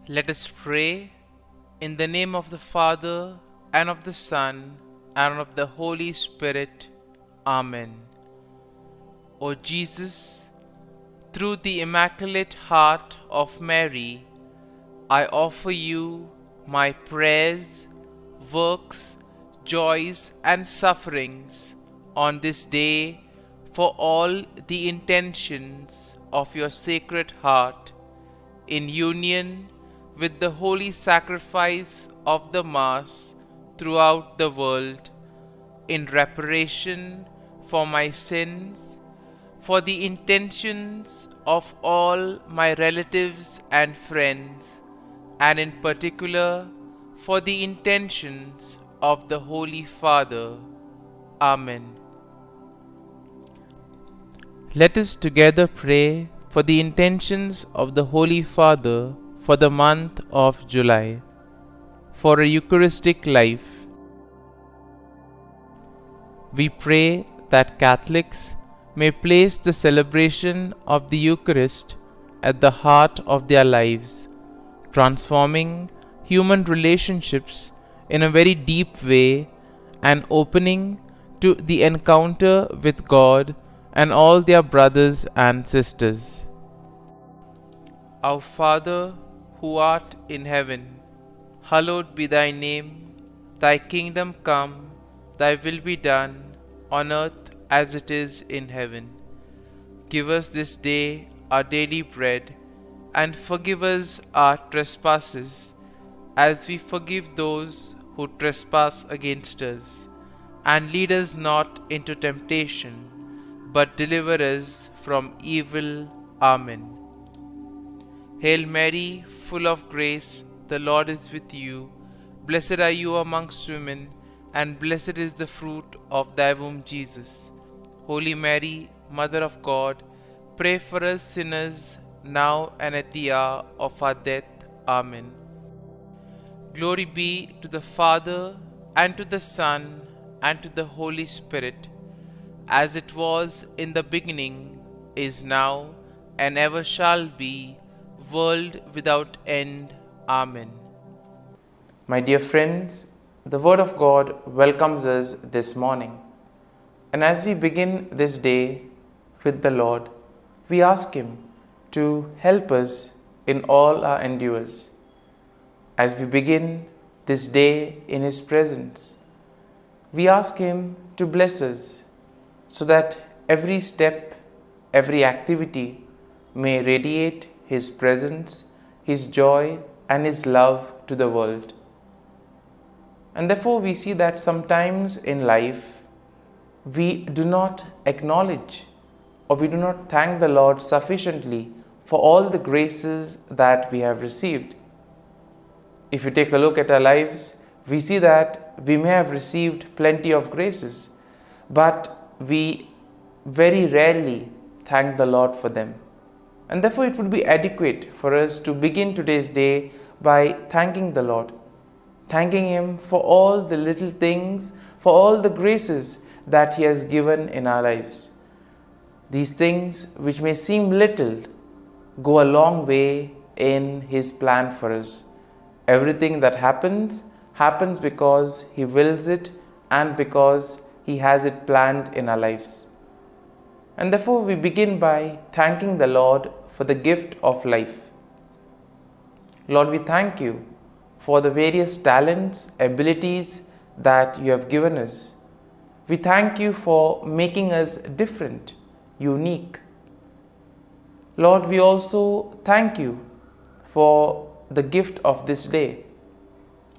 Let us pray in the name of the Father, and of the Son, and of the Holy Spirit. Amen. O Jesus, through the Immaculate Heart of Mary, I offer you my prayers, works, joys, and sufferings on this day for all the intentions of your Sacred Heart, in union with the holy sacrifice of the Mass throughout the world, in reparation for my sins, for the intentions of all my relatives and friends, and in particular for the intentions of the Holy Father. Amen. Let us together pray for the intentions of the Holy Father for the month of July, for a Eucharistic life. We pray that Catholics may place the celebration of the Eucharist at the heart of their lives, transforming human relationships in a very deep way and opening to the encounter with God and all their brothers and sisters. Our Father, who art in heaven, hallowed be thy name. Thy kingdom come, thy will be done, on earth as it is in heaven. Give us this day our daily bread, and forgive us our trespasses, as we forgive those who trespass against us. And lead us not into temptation, but deliver us from evil. Amen. Hail Mary, full of grace, the Lord is with you. Blessed are you amongst women, and blessed is the fruit of thy womb, Jesus. Holy Mary, Mother of God, pray for us sinners, now and at the hour of our death. Amen. Glory be to the Father, and to the Son, and to the Holy Spirit, as it was in the beginning, is now, and ever shall be, world without end. Amen. My dear friends, the Word of God welcomes us this morning. And as we begin this day with the Lord, we ask Him to help us in all our endeavors. As we begin this day in His presence, we ask Him to bless us so that every step, every activity may radiate His presence, His joy, and His love to the world. And therefore we see that sometimes in life we do not acknowledge or we do not thank the Lord sufficiently for all the graces that we have received. If you take a look at our lives, we see that we may have received plenty of graces, but we very rarely thank the Lord for them. And therefore it would be adequate for us to begin today's day by thanking the Lord, thanking Him for all the little things, for all the graces that He has given in our lives. These things which may seem little go a long way in His plan for us. Everything that happens because He wills it and because He has it planned in our lives. And therefore we begin by thanking the Lord for the gift of life. Lord, we thank you for the various talents, abilities that you have given us. We thank you for making us different, unique. Lord, we also thank you for the gift of this day,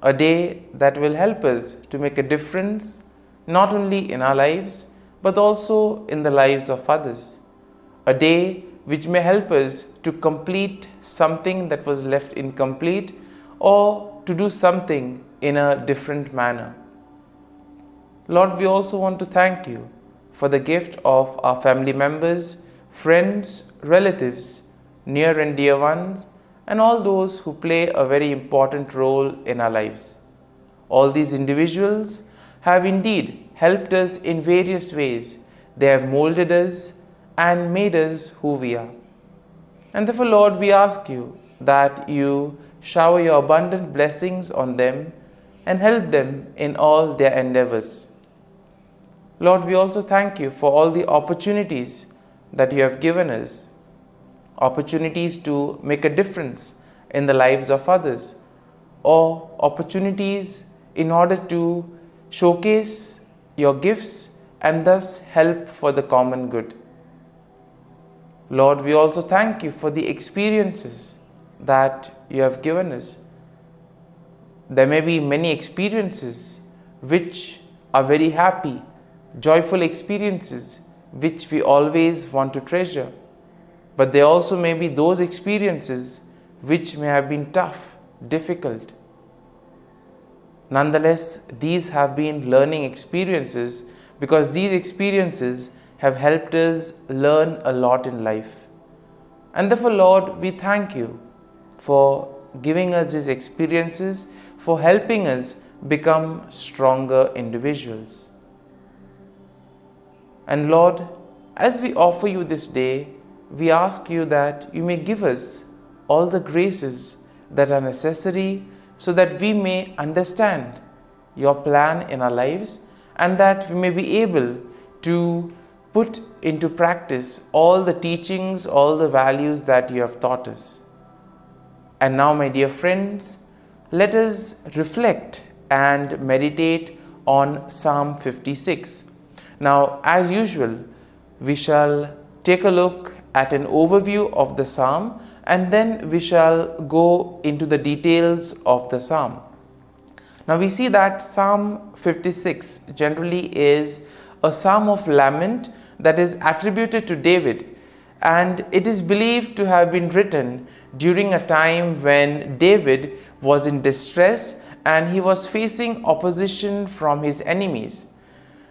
a day that will help us to make a difference not only in our lives but also in the lives of others. A day which may help us to complete something that was left incomplete or to do something in a different manner. Lord, we also want to thank you for the gift of our family members, friends, relatives, near and dear ones, and all those who play a very important role in our lives. All these individuals have indeed helped us in various ways. They have molded us and made us who we are. And therefore, Lord, we ask you that you shower your abundant blessings on them, and help them in all their endeavors. Lord, we also thank you for all the opportunities that you have given us, opportunities to make a difference in the lives of others, or opportunities in order to showcase your gifts and thus help for the common good. Lord, we also thank you for the experiences that you have given us. There may be many experiences which are very happy, joyful experiences which we always want to treasure. But there also may be those experiences which may have been tough, difficult. Nonetheless, these have been learning experiences because these experiences have helped us learn a lot in life. And therefore, Lord, we thank you for giving us these experiences, for helping us become stronger individuals. And Lord, as we offer you this day, we ask you that you may give us all the graces that are necessary so that we may understand your plan in our lives and that we may be able to put into practice all the teachings, all the values that you have taught us. And now, my dear friends, let us reflect and meditate on Psalm 56. Now, as usual, we shall take a look at an overview of the psalm and then we shall go into the details of the psalm. Now, we see that Psalm 56 generally is a psalm of lament that is attributed to David, and it is believed to have been written during a time when David was in distress and he was facing opposition from his enemies.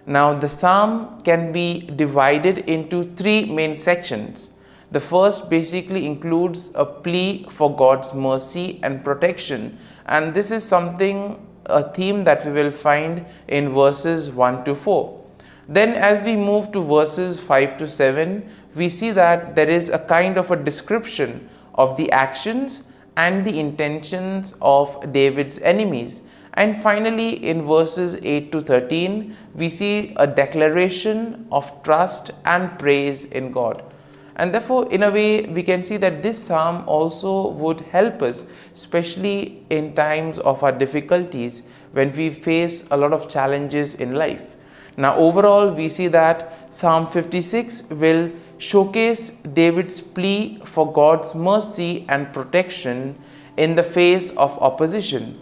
Now, the psalm can be divided into three main sections. The first basically includes a plea for God's mercy and protection, and this is a theme that we will find in verses 1 to 4. Then as we move to verses 5 to 7, we see that there is a kind of a description of the actions and the intentions of David's enemies. And finally, in verses 8 to 13, we see a declaration of trust and praise in God. And therefore, in a way, we can see that this psalm also would help us, especially in times of our difficulties when we face a lot of challenges in life. Now, overall, we see that Psalm 56 will showcase David's plea for God's mercy and protection in the face of opposition.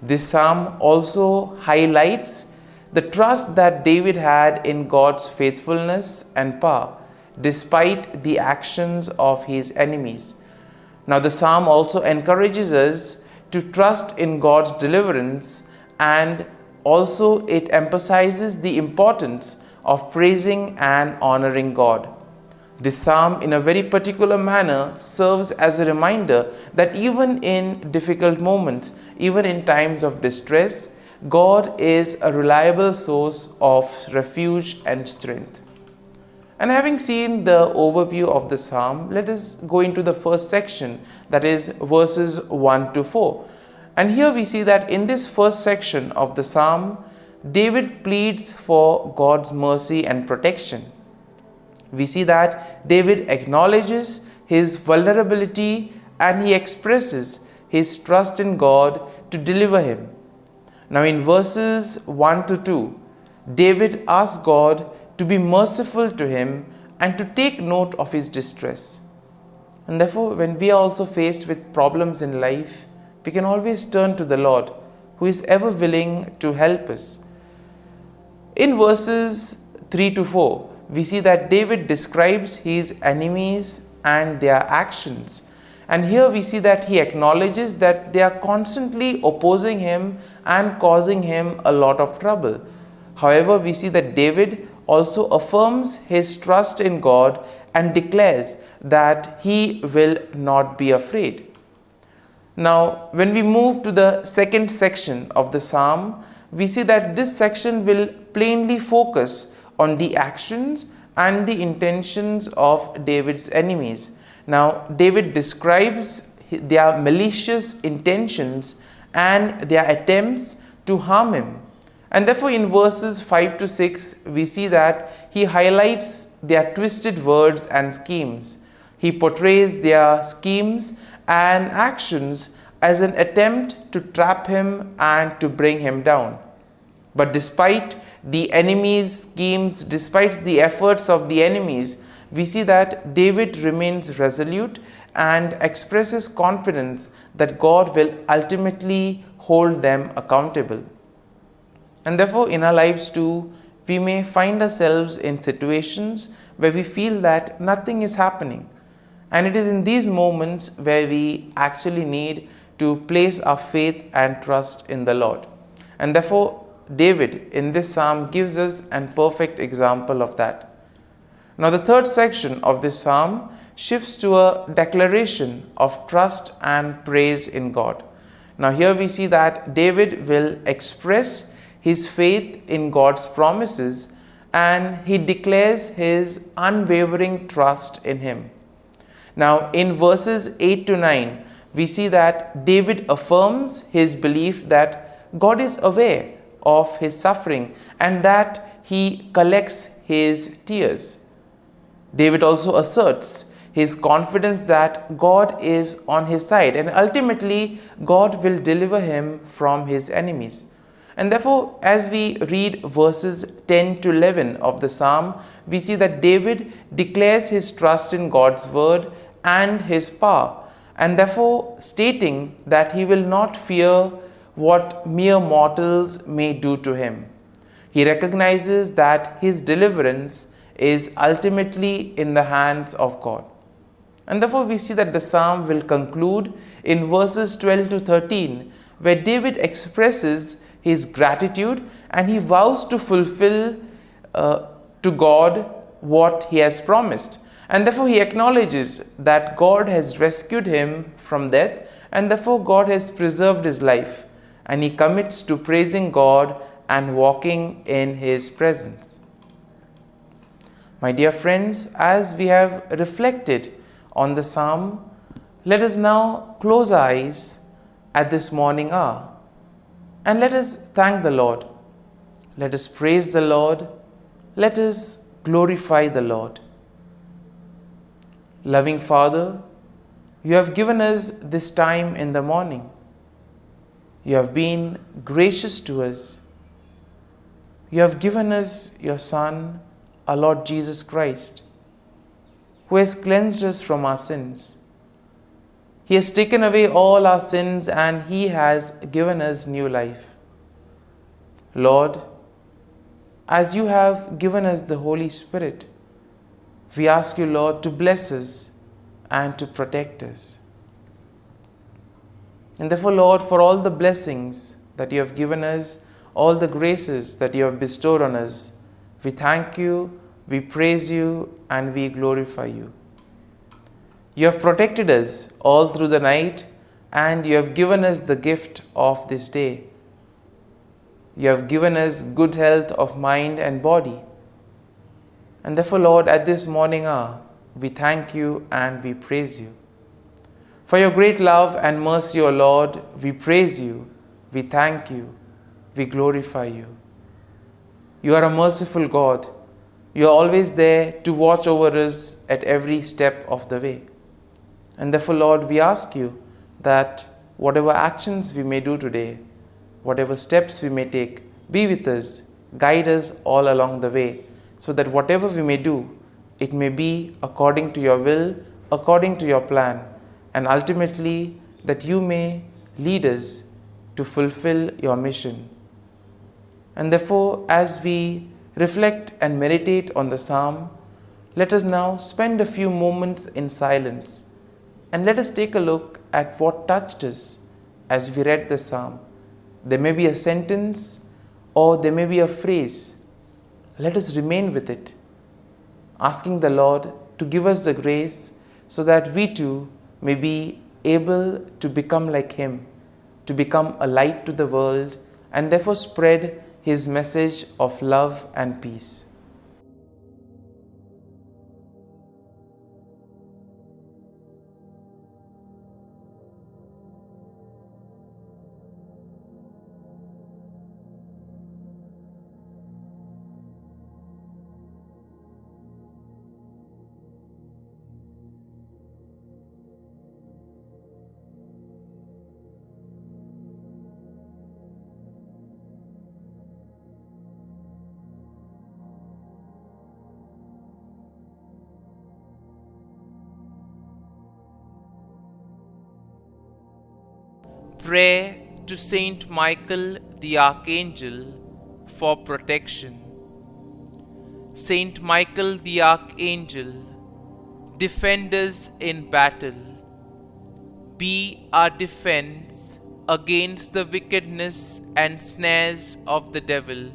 This psalm also highlights the trust that David had in God's faithfulness and power, despite the actions of his enemies. Now, the psalm also encourages us to trust in God's deliverance, and also it emphasizes the importance of praising and honoring God. This psalm, in a very particular manner, serves as a reminder that even in difficult moments, even in times of distress, God is a reliable source of refuge and strength. And having seen the overview of the psalm, let us go into the first section, that is verses 1 to 4. And here we see that in this first section of the psalm, David pleads for God's mercy and protection. We see that David acknowledges his vulnerability and he expresses his trust in God to deliver him. Now, in verses 1 to 2, David asks God to be merciful to him and to take note of his distress. And therefore, when we are also faced with problems in life, we can always turn to the Lord, who is ever willing to help us. In verses 3 to 4, we see that David describes his enemies and their actions. And here we see that he acknowledges that they are constantly opposing him and causing him a lot of trouble. However, we see that David also affirms his trust in God and declares that he will not be afraid. Now, when we move to the second section of the psalm, we see that this section will plainly focus on the actions and the intentions of David's enemies. Now, David describes their malicious intentions and their attempts to harm him. And therefore, in verses 5 to 6, we see that he highlights their twisted words and schemes. He portrays their schemes and actions as an attempt to trap him and to bring him down. But despite the enemy's schemes, despite the efforts of the enemies, we see that David remains resolute and expresses confidence that God will ultimately hold them accountable. And therefore, in our lives too, we may find ourselves in situations where we feel that nothing is happening. And it is in these moments where we actually need to place our faith and trust in the Lord. And therefore, David in this psalm gives us a perfect example of that. Now, the third section of this psalm shifts to a declaration of trust and praise in God. Now, here we see that David will express his faith in God's promises and he declares his unwavering trust in him. Now, in verses 8 to 9, we see that David affirms his belief that God is aware of his suffering and that he collects his tears. David also asserts his confidence that God is on his side and ultimately God will deliver him from his enemies. And therefore, as we read verses 10 to 11 of the psalm, we see that David declares his trust in God's word and his power, and therefore stating that he will not fear what mere mortals may do to him. He recognizes that his deliverance is ultimately in the hands of God. And therefore we see that the psalm will conclude in verses 12 to 13, where David expresses his gratitude and he vows to fulfill to God what he has promised. And therefore he acknowledges that God has rescued him from death and therefore God has preserved his life, and he commits to praising God and walking in his presence. My dear friends, as we have reflected on the psalm, let us now close our eyes at this morning hour and let us thank the Lord. Let us praise the Lord. Let us glorify the Lord. Loving Father, you have given us this time in the morning. You have been gracious to us. You have given us your Son, our Lord Jesus Christ, who has cleansed us from our sins. He has taken away all our sins and he has given us new life. Lord, as you have given us the Holy Spirit, we ask you, Lord, to bless us and to protect us. And therefore, Lord, for all the blessings that you have given us, all the graces that you have bestowed on us, we thank you, we praise you, and we glorify you. You have protected us all through the night, and you have given us the gift of this day. You have given us good health of mind and body. And therefore, Lord, at this morning hour, we thank you and we praise you. For your great love and mercy, O Lord, we praise you, we thank you, we glorify you. You are a merciful God. You are always there to watch over us at every step of the way. And therefore, Lord, we ask you that whatever actions we may do today, whatever steps we may take, be with us, guide us all along the way, so that whatever we may do, it may be according to your will, according to your plan, and ultimately that you may lead us to fulfill your mission. And therefore, as we reflect and meditate on the psalm, let us now spend a few moments in silence and let us take a look at what touched us as we read the psalm. There may be a sentence or there may be a phrase. Let us remain with it, asking the Lord to give us the grace so that we too may be able to become like Him, to become a light to the world and therefore spread His message of love and peace. Prayer to Saint Michael the Archangel for protection. Saint Michael the Archangel, defend us in battle. Be our defense against the wickedness and snares of the devil.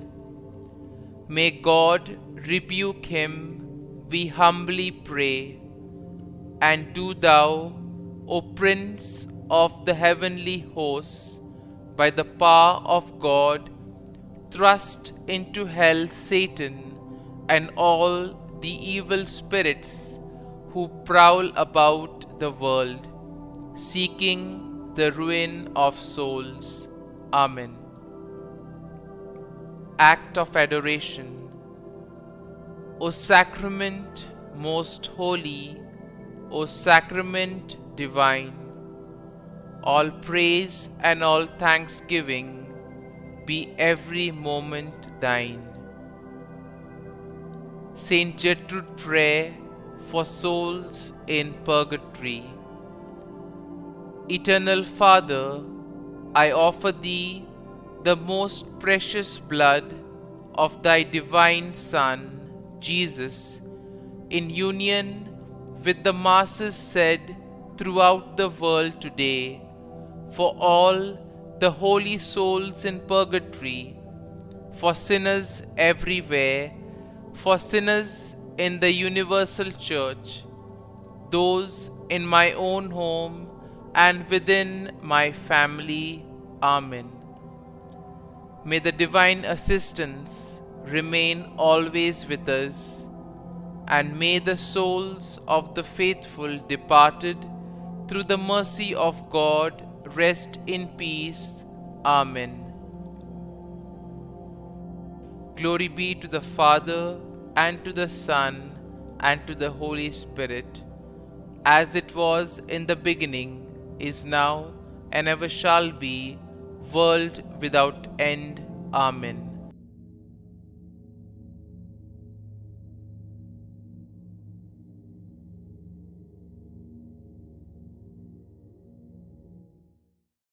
May God rebuke him, we humbly pray. And do thou, O Prince of the heavenly hosts, by the power of God, thrust into hell Satan and all the evil spirits who prowl about the world, seeking the ruin of souls. Amen. Act of Adoration. O Sacrament most holy, O Sacrament divine, all praise and all thanksgiving be every moment thine. Saint Gertrude Prayer for souls in purgatory. Eternal Father, I offer Thee the most precious blood of Thy divine Son, Jesus, in union with the masses said throughout the world today, for all the holy souls in purgatory, for sinners everywhere, for sinners in the universal church, those in my own home and within my family. Amen. May the divine assistance remain always with us, and may the souls of the faithful departed through the mercy of God rest in peace. Amen. Glory be to the Father, and to the Son, and to the Holy Spirit, as it was in the beginning, is now, and ever shall be, world without end. Amen.